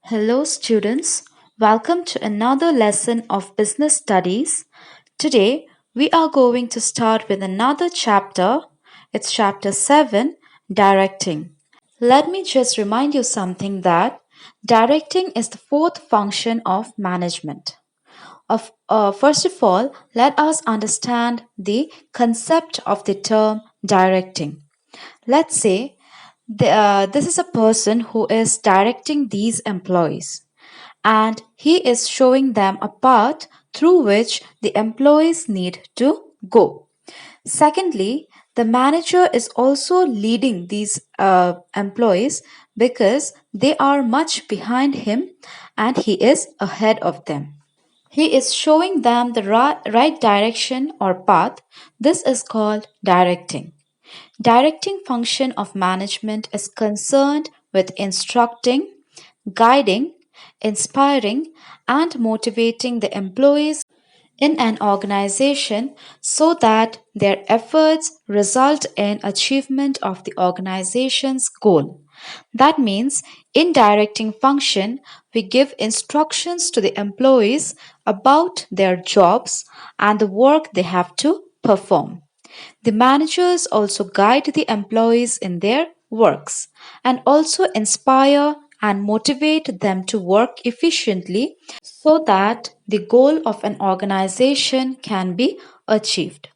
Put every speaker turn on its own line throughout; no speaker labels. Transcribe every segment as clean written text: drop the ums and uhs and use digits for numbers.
Hello, students. Welcome to another lesson of business studies. Today, we are going to start with another chapter. It's chapter 7, Directing. Let me just remind you something that directing is the fourth function of management. First of all, let us understand the concept of the term directing. Let's say this is a person who is directing these employees and he is showing them a path through which the employees need to go. Secondly, the manager is also leading these employees because they are much behind him and he is ahead of them. He is showing them the right direction or path. This is called directing. Directing function of management is concerned with instructing, guiding, inspiring, and motivating the employees in an organization so that their efforts result in achievement of the organization's goal. That means in directing function, we give instructions to the employees about their jobs and the work they have to perform. The managers also guide the employees in their works and also inspire and motivate them to work efficiently so that the goal of an organization can be achieved.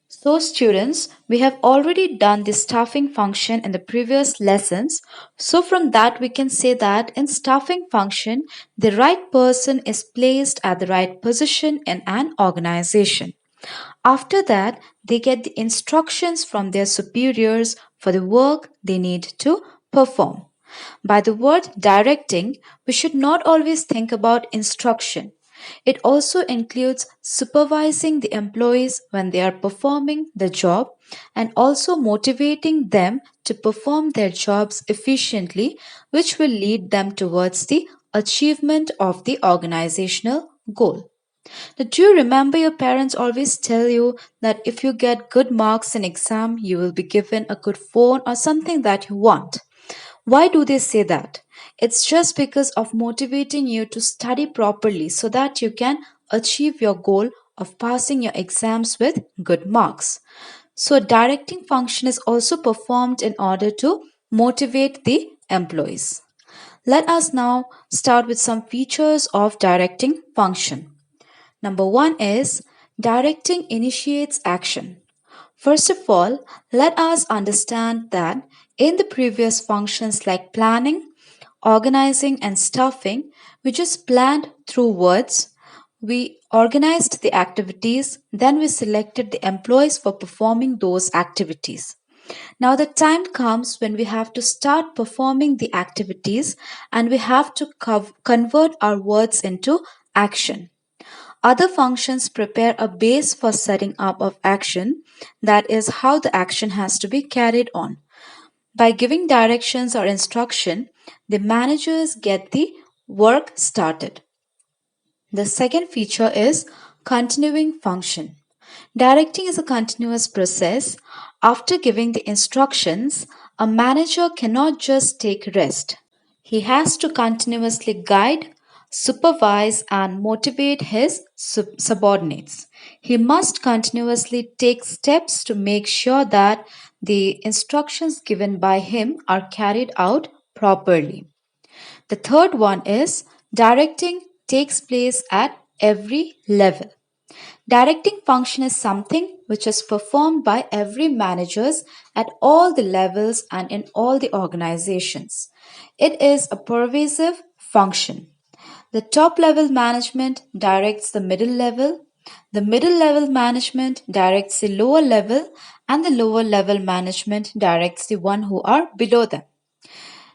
So, students, we have already done the staffing function in the previous lessons. So, from that, we can say that in staffing function, the right person is placed at the right position in an organization. After that, they get the instructions from their superiors for the work they need to perform. By the word directing, we should not always think about instruction. It also includes supervising the employees when they are performing the job and also motivating them to perform their jobs efficiently, which will lead them towards the achievement of the organizational goal. Now, do you remember your parents always tell you that if you get good marks in exam, you will be given a good phone or something that you want? Why do they say that? It's just because of motivating you to study properly so that you can achieve your goal of passing your exams with good marks. So, directing function is also performed in order to motivate the employees. Let us now start with some features of directing function. Number one is directing initiates action. First of all, let us understand that in the previous functions like planning, organizing, and staffing, we just planned through words. We organized the activities, then we selected the employees for performing those activities. Now, the time comes when we have to start performing the activities and we have to convert our words into action. Other functions prepare a base for setting up of action, that is, how the action has to be carried on. By giving directions or instruction, the managers get the work started. The second feature is continuing function. Directing is a continuous process. After giving the instructions, a manager cannot just take rest. He has to continuously guide, supervise, and motivate his subordinates. He must continuously take steps to make sure that the instructions given by him are carried out properly. The third one is directing takes place at every level. Directing function is something which is performed by every managers at all the levels and in all the organizations. It is a pervasive function. The top level management directs the middle level management directs the lower level, and the lower level management directs the one who are below them.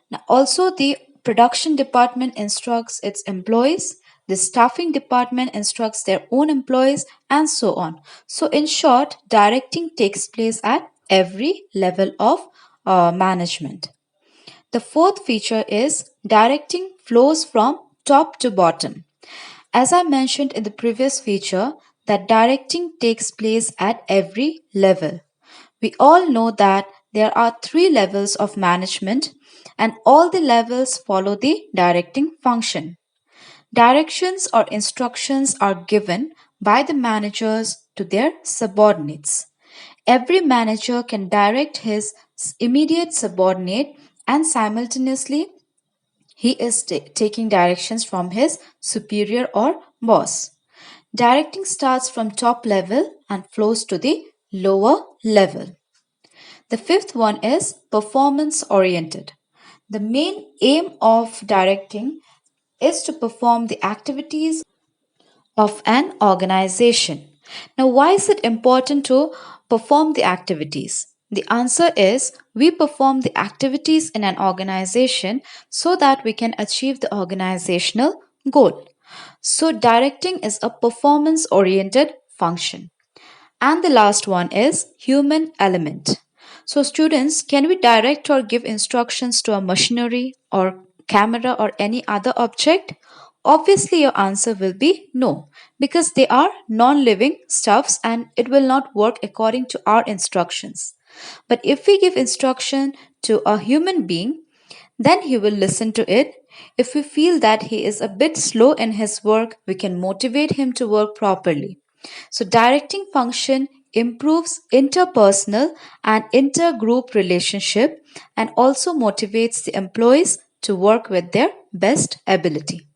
Now, also, the production department instructs its employees, the staffing department instructs their own employees, and so on. So, in short, directing takes place at every level of management. The fourth feature is directing flows from top to bottom. As I mentioned in the previous feature, that directing takes place at every level. We all know that there are three levels of management. and all the levels follow the directing function. Directions or instructions are given by the managers to their subordinates. Every manager can direct his immediate subordinate, and simultaneously he is taking directions from his superior or boss. Directing starts from top level and flows to the lower level. The fifth one is performance oriented. The main aim of directing is to perform the activities of an organization. Now, why is it important to perform the activities? The answer is we perform the activities in an organization so that we can achieve the organizational goal. So, directing is a performance oriented function. And the last one is human element. So, students, can we direct or give instructions to a machinery or camera or any other object? Obviously, your answer will be no, because they are non living stuffs and it will not work according to our instructions. But if we give instruction to a human being, then he will listen to it. If we feel that he is a bit slow in his work, we can motivate him to work properly. So, directing function improves interpersonal and intergroup relationship and also motivates the employees to work with their best ability.